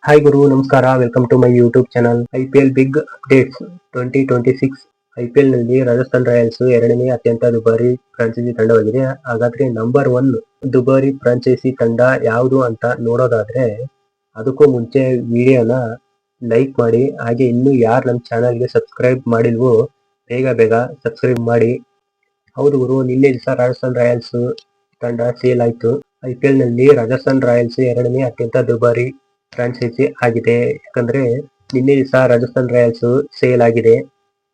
Hi ಗುರು, ನಮಸ್ಕಾರ. Welcome to my YouTube channel. IPL big updates 2026. IPL ನಲ್ಲಿ Rajasthan Royals ಎರಡನೇ ಅತ್ಯಂತ ದುಬಾರಿ ಫ್ರಾಂಚೈಸಿ ತಂಡವಾಗಿದೆ. ಹಾಗಾದ್ರೆ ನಂಬರ್ 1 ದುಬಾರಿ ಫ್ರಾಂಚೈಸಿ ತಂಡ ಯಾವುದು ಅಂತ ನೋಡೋದಾದ್ರೆ, ಅದಕ್ಕೂ ಮುಂಚೆ ವಿಡಿಯೋನ ಲೈಕ್ ಮಾಡಿ. ಹಾಗೆ ಇನ್ನು ಯಾರು ನಮ್ಮ ಚಾನಲ್ಗೆ ಸಬ್ಸ್ಕ್ರೈಬ್ ಮಾಡಿಲ್ವೋ ಬೇಗ ಸಬ್ಸ್ಕ್ರೈಬ್ ಮಾಡಿ. ಹೌದು ಗುರು, ನಿನ್ನೆ ದಿವಸ ರಾಜಸ್ಥಾನ್ ರಾಯಲ್ಸ್ ತಂಡ ಸೇಲ್ ಆಯ್ತು. IPL ನಲ್ಲಿ ರಾಜಸ್ಥಾನ್ ರಾಯಲ್ಸ್ ಎರಡನೇ ಅತ್ಯಂತ ದುಬಾರಿ ಫ್ರಾಂಚೈಸಿ ಆಗಿದೆ. ಯಾಕಂದ್ರೆ ನಿನ್ನೆ ದಿವಸ ರಾಜಸ್ಥಾನ್ ರಾಯಲ್ಸ್ ಸೇಲ್ ಆಗಿದೆ.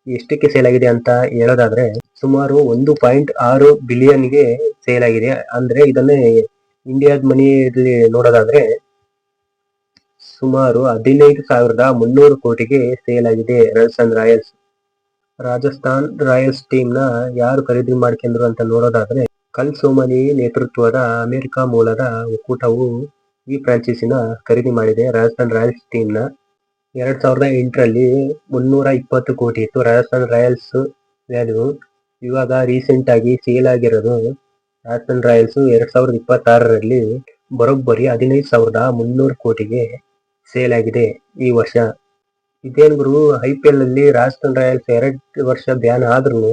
ಎಷ್ಟಕ್ಕೆ ಸೇಲ್ ಆಗಿದೆ ಅಂತ ಹೇಳೋದಾದ್ರೆ, ಸುಮಾರು 1.6 ಬಿಲಿಯನ್ಗೆ ಸೇಲ್ ಆಗಿದೆ. ಅಂದ್ರೆ ಇದನ್ನೇ ಇಂಡಿಯಾದ ಮನಿಯಲ್ಲಿ ನೋಡೋದಾದ್ರೆ ಸುಮಾರು 15,300 ಕೋಟಿಗೆ ಸೇಲ್ ಆಗಿದೆ Rajasthan Royals. Rajasthan Royals team ನ ಯಾರು ಖರೀದಿ ಮಾಡ್ಕೊಂಡ್ರು ಅಂತ ನೋಡೋದಾದ್ರೆ, ಕಲ್ ಸೋಮನಿ ನೇತೃತ್ವದ ಅಮೆರಿಕ ಮೂಲದ ಒಕ್ಕೂಟವು ಈ ಫ್ರಾಂಚೈಸಿನ ಖರೀದಿ ಮಾಡಿದೆ. ರಾಜಸ್ಥಾನ್ ರಾಯಲ್ಸ್ ಟೀಮ್ ನ 2008ರಲ್ಲಿ 320 ಕೋಟಿ ಇತ್ತು ರಾಜಸ್ಥಾನ್ ರಾಯಲ್ಸ್ ವ್ಯಾಲ್ಯೂ. ಇವಾಗ ರೀಸೆಂಟ್ ಆಗಿ ಸೇಲ್ ಆಗಿರೋದು ರಾಜಸ್ಥಾನ್ ರಾಯಲ್ಸ್ 2026ರಲ್ಲಿ ಬರೋಬ್ಬರಿ 15,300 ಕೋಟಿಗೆ ಸೇಲ್ ಆಗಿದೆ ಈ ವರ್ಷ. ಇದೇನ್ ಗುರು, IPL ಅಲ್ಲಿ ರಾಜಸ್ಥಾನ್ ರಾಯಲ್ಸ್ 2 ವರ್ಷ ಬ್ಯಾನ್ ಆದ್ರೂ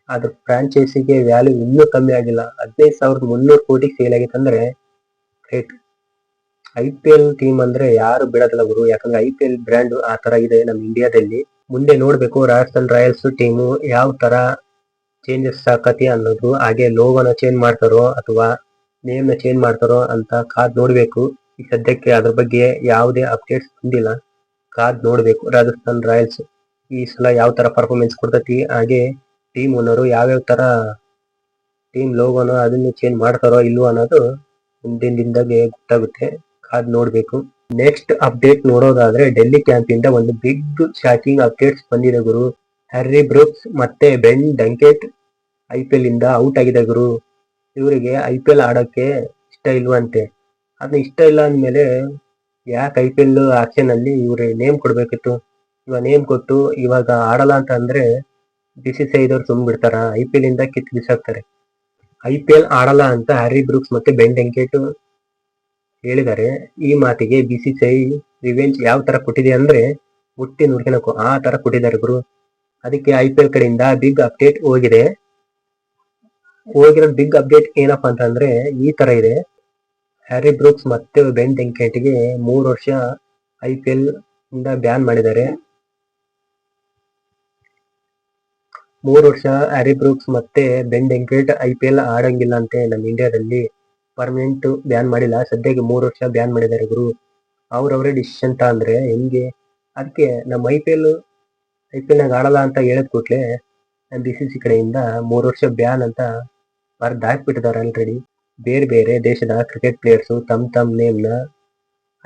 ಅದ್ರ ಫ್ರಾಂಚೈಸಿಗೆ ವ್ಯಾಲ್ಯೂ ಇನ್ನೂ ಕಮ್ಮಿ ಆಗಿಲ್ಲ. 15,300 ಕೋಟಿಗೆ ಸೇಲ್ ಆಗಿತ್ತು ಅಂದ್ರೆ ಗ್ರೇಟ್. IPL ಟೀಮ್ ಅಂದ್ರೆ ಯಾರು ಬಿಡೋದಿಲ್ಲ ಗುರು, ಯಾಕಂದ್ರೆ IPL ಬ್ರ್ಯಾಂಡ್ ಆ ತರ ಇದೆ ನಮ್ಮ ಇಂಡಿಯಾದಲ್ಲಿ. ಮುಂದೆ ನೋಡ್ಬೇಕು ರಾಜಸ್ಥಾನ್ ರಾಯಲ್ಸ್ ಟೀಮು ಯಾವ ತರ ಚೇಂಜಸ್ ಆಕತಿ ಅನ್ನೋದು. ಹಾಗೆ ಲೋಗೋನ ಚೇಂಜ್ ಮಾಡ್ತಾರೋ ಅಥವಾ ನೇಮ್ ನ ಚೇಂಜ್ ಮಾಡ್ತಾರೋ ಅಂತ ಕಾದ್ ನೋಡ್ಬೇಕು. ಈ ಸದ್ಯಕ್ಕೆ ಅದ್ರ ಬಗ್ಗೆ ಯಾವುದೇ ಅಪ್ಡೇಟ್ಸ್ ಬಂದಿಲ್ಲ, ಕಾದ್ ನೋಡ್ಬೇಕು. ರಾಜಸ್ಥಾನ್ ರಾಯಲ್ಸ್ ಈ ಸಲ ಯಾವ ತರ ಪರ್ಫಾರ್ಮೆನ್ಸ್ ಕೊಡ್ತತಿ, ಹಾಗೆ ಟೀಮ್ ಓನರು ಯಾವ್ಯಾವ ತರ ಟೀಮ್ ಲೋಗೋನ ಅದನ್ನು ಚೇಂಜ್ ಮಾಡ್ತಾರೋ ಇಲ್ವೋ ಅನ್ನೋದು ಮುಂದಿನ ದಿನದಾಗೆ ಗೊತ್ತಾಗುತ್ತೆ, ಕಾದ್ ನೋಡ್ಬೇಕು. ನೆಕ್ಸ್ಟ್ ಅಪ್ಡೇಟ್ ನೋಡೋದಾದ್ರೆ, ಡೆಲ್ಲಿ ಕ್ಯಾಂಪ್ ಇಂದ ಒಂದು ಬಿಗ್ ಶಾಕಿಂಗ್ ಅಪ್ಡೇಟ್ಸ್ ಬಂದಿದೆ ಗುರು. ಹ್ಯಾರಿ ಬ್ರೂಕ್ಸ್ ಮತ್ತೆ ಬೆನ್ ಡಂಕೆಟ್ IPL ಇಂದ ಔಟ್ ಆಗಿದೆ ಗುರು. ಇವರಿಗೆ IPL ಆಡೋಕೆ ಇಷ್ಟ ಇಲ್ವಂತೆ. ಅದನ್ನ ಇಷ್ಟ ಇಲ್ಲ ಅಂದ್ಮೇಲೆ ಯಾಕೆ IPL ಆಕ್ಷನ್ ಅಲ್ಲಿ ಇವ್ರೆ ನೇಮ್ ಕೊಡ್ಬೇಕಿತ್ತು. ಇವಾಗ ನೇಮ್ ಕೊಟ್ಟು ಇವಾಗ ಆಡಲ್ಲ ಅಂತ ಅಂದ್ರೆ BCCI ದವ್ರು ಸುಮ್ ಬಿಡ್ತಾರ? IPL ಇಂದ ಕಿತ್ ಬಿಸಾಕ್ತಾರೆ. IPL ಆಡಲ್ಲ ಅಂತ ಹ್ಯಾರಿ ಬ್ರೂಕ್ಸ್ ಮತ್ತೆ ಬೆನ್ ಡಂಕೆಟ್ ಹೇಳಿದ್ದಾರೆ. ಈ ಮಾತಿಗೆ BCCI ರಿವೆಂಜ್ ಯಾವ ತರ ಕೊಟ್ಟಿದೆ ಅಂದ್ರೆ ಮುಟ್ಟಿ ನುಡ್ಕೊಳಕು ಆ ತರ ಕೊಟ್ಟಿದ್ದಾರೆ ಗುರು. ಅದಕ್ಕೆ IPL ಕಡೆಯಿಂದ ಬಿಗ್ ಅಪ್ಡೇಟ್ ಹೋಗಿರೋ ಬಿಗ್ ಅಪ್ಡೇಟ್ ಏನಪ್ಪಾ ಅಂತಂದ್ರೆ ಈ ತರ ಇದೆ. ಹ್ಯಾರಿ ಬ್ರೂಕ್ಸ್ ಮತ್ತೆ ಬೆನ್ ಡಂಕೆಟ್ಗೆ 3 ವರ್ಷ IPL ಇಂದ ಬ್ಯಾನ್ ಮಾಡಿದ್ದಾರೆ. 3 ವರ್ಷ ಹ್ಯಾರಿ ಬ್ರೂಕ್ಸ್ ಮತ್ತೆ ಬೆನ್ ಡಂಕೆಟ್ IPL ಆಡಂಗಿಲ್ಲ ಅಂತೆ ನಮ್ಮ ಇಂಡಿಯಾದಲ್ಲಿ. ಪರ್ಮನೆಂಟ್ ಬ್ಯಾನ್ ಮಾಡಿಲ್ಲ, ಸದ್ಯಕ್ಕೆ 3 ವರ್ಷ ಬ್ಯಾನ್ ಮಾಡಿದ್ದಾರೆ ಗುರು. ಅವ್ರವ್ರೇ ಡಿಸಿಷನ್ ಅಂದ್ರೆ ಹೆಂಗೆ? ಅದಕ್ಕೆ ನಮ್ಮ IPL ನಾಗ ಆಡಲ್ಲ ಅಂತ ಹೇಳಿದ ಕೂಡ್ಲೆ BCCI ಕಡೆಯಿಂದ 3 ವರ್ಷ ಬ್ಯಾನ್ ಅಂತ ಬರ್ದು ಹಾಕ್ಬಿಟ್ಟಿದ್ದಾರೆ ಆಲ್ರೆಡಿ. ಬೇರೆ ಬೇರೆ ದೇಶದ ಕ್ರಿಕೆಟ್ ಪ್ಲೇಯರ್ಸ್ ತಮ್ಮ ನೇಮ್ ನ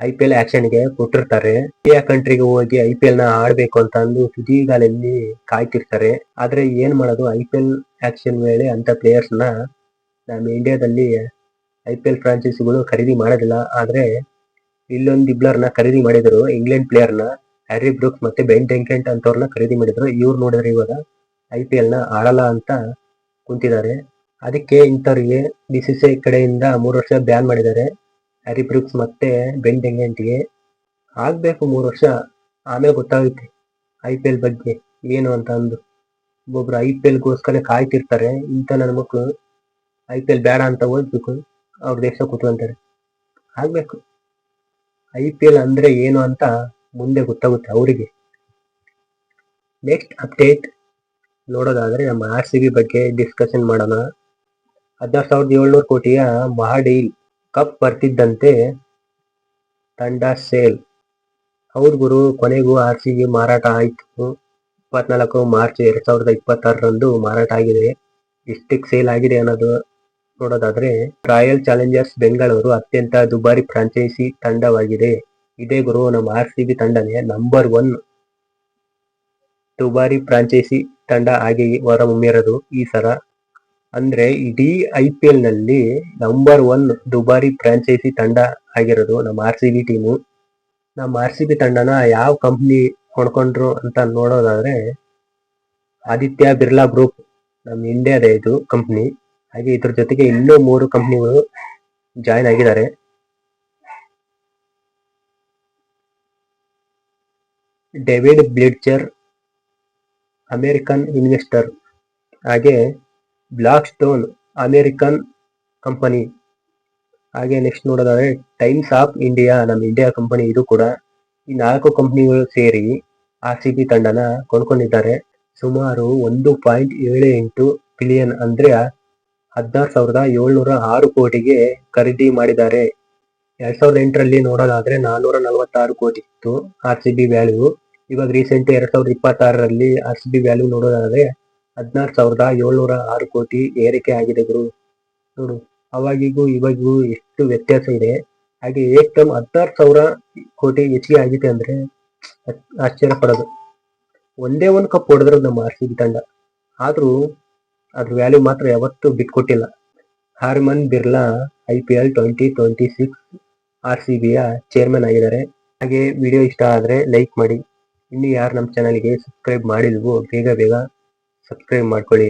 IPL ಆಕ್ಷನ್ಗೆ ಕೊಟ್ಟಿರ್ತಾರೆ. ಇಂಡಿಯಾ ಕಂಟ್ರಿಗೆ ಹೋಗಿ IPL ನ ಆಡ್ಬೇಕು ಅಂತ ಅಂದು ತುದಿಗಾಲಲ್ಲಿ ಕಾಯ್ತಿರ್ತಾರೆ. ಆದ್ರೆ ಏನ್ ಮಾಡೋದು, IPL ಆಕ್ಷನ್ ವೇಳೆ ಅಂತ ಪ್ಲೇಯರ್ಸ್ ನ ನಮ್ಮ ಇಂಡಿಯಾದಲ್ಲಿ IPL ಫ್ರಾಂಚೈಸಿಗಳು ಖರೀದಿ ಮಾಡೋದಿಲ್ಲ. ಆದ್ರೆ ಇಲ್ಲೊಂದಿಬ್ಲರ್ನ ಖರೀದಿ ಮಾಡಿದ್ರು, ಇಂಗ್ಲೆಂಡ್ ಪ್ಲೇಯರ್ ನ ಹ್ಯಾರಿ ಬ್ರೂಕ್ಸ್ ಮತ್ತೆ ಬೆನ್ ಡಂಕೆಟ್ ಅಂತವ್ರನ್ನ ಖರೀದಿ ಮಾಡಿದ್ರು. ಇವ್ರು ನೋಡಿದ್ರೆ ಇವಾಗ IPL ನ ಆಡಲ್ಲ ಅಂತ ಕುಂತಿದ್ದಾರೆ. ಅದಕ್ಕೆ ಇಂಥವ್ರಿಗೆ BCCI ಕಡೆಯಿಂದ 3 ವರ್ಷ ಬ್ಯಾನ್ ಮಾಡಿದ್ದಾರೆ. ಹ್ಯಾರಿ ಬ್ರೂಕ್ಸ್ ಮತ್ತೆ ಬೆನ್ ಡಂಕೆಟ್ಗೆ ಆಗ್ಬೇಕು 3 ವರ್ಷ, ಆಮೇಲೆ ಗೊತ್ತಾಗುತ್ತೆ IPL ಬಗ್ಗೆ ಏನು ಅಂತ ಅಂದು. ಒಬ್ಬೊಬ್ರು IPL ಗೋಸ್ಕರ ಕಾಯ್ತಿರ್ತಾರೆ. ಇಂಥ ನನ್ನ ಮಕ್ಕಳು IPL ಬೇಡ ಅಂತ ಹೋಗ್ಬೇಕು, ಅವ್ರ ದೇಶ ಕೂತ್ಕೊಂತಾರೆ. ಆಗ್ಬೇಕು. IPL ಅಂದ್ರೆ ಏನು ಅಂತ ಮುಂದೆ ಗೊತ್ತಾಗುತ್ತೆ ಅವರಿಗೆ. ನೆಕ್ಸ್ಟ್ ಅಪ್ಡೇಟ್ ನೋಡೋದಾದ್ರೆ ನಮ್ಮ RCB ಬಗ್ಗೆ ಡಿಸ್ಕಷನ್ ಮಾಡೋಣ. 16,700 ಕೋಟಿಯ ಮಹಾಡೀಲ್ ಕಪ್ ಬರ್ತಿದ್ದಂತೆ ತಂಡ ಸೇಲ್. ಹೌದು ಗುರು, ಕೊನೆಗೂ RCB ಮಾರಾಟ ಆಯ್ತು. 24 ಮಾರ್ಚ್ 2026ರಂದು ಮಾರಾಟ ಆಗಿದೆ. ಎಷ್ಟಕ್ಕೆ ಸೇಲ್ ಆಗಿದೆ ಅನ್ನೋದು ನೋಡೋದಾದ್ರೆ, ರಾಯಲ್ ಚಾಲೆಂಜರ್ಸ್ ಬೆಂಗಳೂರು ಅತ್ಯಂತ ದುಬಾರಿ ಫ್ರಾಂಚೈಸಿ ತಂಡವಾಗಿದೆ. ಇದೇ ಗುರು, ನಮ್ಮ RCB ತಂಡನೇ ನಂಬರ್ 1 ದುಬಾರಿ ಫ್ರಾಂಚೈಸಿ ತಂಡ ಆಗಿ ಹೊರಹೊಮ್ಮಿರೋದು ಈ ಸಲ. ಅಂದ್ರೆ ಇಡೀ IPL ನಲ್ಲಿ ನಂಬರ್ 1 ದುಬಾರಿ ಫ್ರಾಂಚೈಸಿ ತಂಡ ಆಗಿರೋದು ನಮ್ಮ RCB ಟೀಮು. ನಮ್ಮ RCB ತಂಡನ ಯಾವ ಕಂಪ್ನಿ ಕೊಂಡ್ಕೊಂಡ್ರು ಅಂತ ನೋಡೋದಾದ್ರೆ, ಆದಿತ್ಯ ಬಿರ್ಲಾ ಗ್ರೂಪ್ ನಮ್ಮ ಇಂಡಿಯಾದ ಇದು ಕಂಪ್ನಿ. ಹಾಗೆ ಇದ್ರ ಜೊತೆಗೆ ಇನ್ನೂ 3 ಕಂಪ್ನಿಗಳು ಜಾಯ್ನ್ ಆಗಿದ್ದಾರೆ. David Blitzer American investor. ಹಾಗೆ ಬ್ಲಾಕ್ ಸ್ಟೋನ್ ಅಮೆರಿಕನ್ ಕಂಪನಿ. ಹಾಗೆ ನೆಕ್ಸ್ಟ್ ನೋಡೋದಾದ್ರೆ ಟೈಮ್ಸ್ ಆಫ್ ಇಂಡಿಯಾ, ನಮ್ಮ ಇಂಡಿಯಾ ಕಂಪನಿ ಇದು ಕೂಡ. ಈ 4 ಕಂಪನಿಗಳು ಸೇರಿ RCB ತಂಡನ ಕೊಂಡ್ಕೊಂಡಿದ್ದಾರೆ. ಸುಮಾರು 1.78 ಬಿಲಿಯನ್ ಅಂದ್ರೆ 16,706 ಕೋಟಿಗೆ ಖರೀದಿ ಮಾಡಿದ್ದಾರೆ. 2008ರಲ್ಲಿ ನೋಡೋದಾದ್ರೆ 446 ಕೋಟಿ ಇತ್ತು RCB ವ್ಯಾಲ್ಯೂ. ಇವಾಗ ರೀಸೆಂಟ್ 2026ರಲ್ಲಿ RCB ವ್ಯಾಲ್ಯೂ ನೋಡೋದಾದ್ರೆ 16,706 ಕೋಟಿ ಏರಿಕೆ ಆಗಿದೆ ಗುರು. ನೋಡು, ಅವಾಗಿಗೂ ಇವಾಗಿಗೂ ಎಷ್ಟು ವ್ಯತ್ಯಾಸ ಇದೆ. ಹಾಗೆ ಏಕದಮ್ 16,000 ಕೋಟಿ ಹೆಚ್ಚಿಗೆ ಆಗಿದೆ ಅಂದ್ರೆ ಆಶ್ಚರ್ಯ ಪಡೋದು. ಒಂದೇ ಒಂದು ಕಪ್ ಹೊಡೆದ್ರು ನಮ್ಮ RCB ತಂಡ, ಆದ್ರೂ ಅದ್ರ ವ್ಯಾಲ್ಯೂ ಮಾತ್ರ ಯಾವತ್ತೂ ಬಿಟ್ಕೊಟ್ಟಿಲ್ಲ. ಹರ್ಮನ್ ಬಿರ್ಲಾ IPL 2026 RCBಯ ಚೇರ್ಮನ್ ಆಗಿದ್ದಾರೆ. ಹಾಗೆ ವಿಡಿಯೋ ಇಷ್ಟ ಆದ್ರೆ ಲೈಕ್ ಮಾಡಿ. ಇನ್ನು ಯಾರು ನಮ್ಮ ಚಾನಲ್ಗೆ ಸಬ್ಸ್ಕ್ರೈಬ್ ಮಾಡಿಲ್ವೋ ಬೇಗ ಸಬ್ಸ್ಕ್ರೈಬ್ ಮಾಡ್ಕೊಳ್ಳಿ.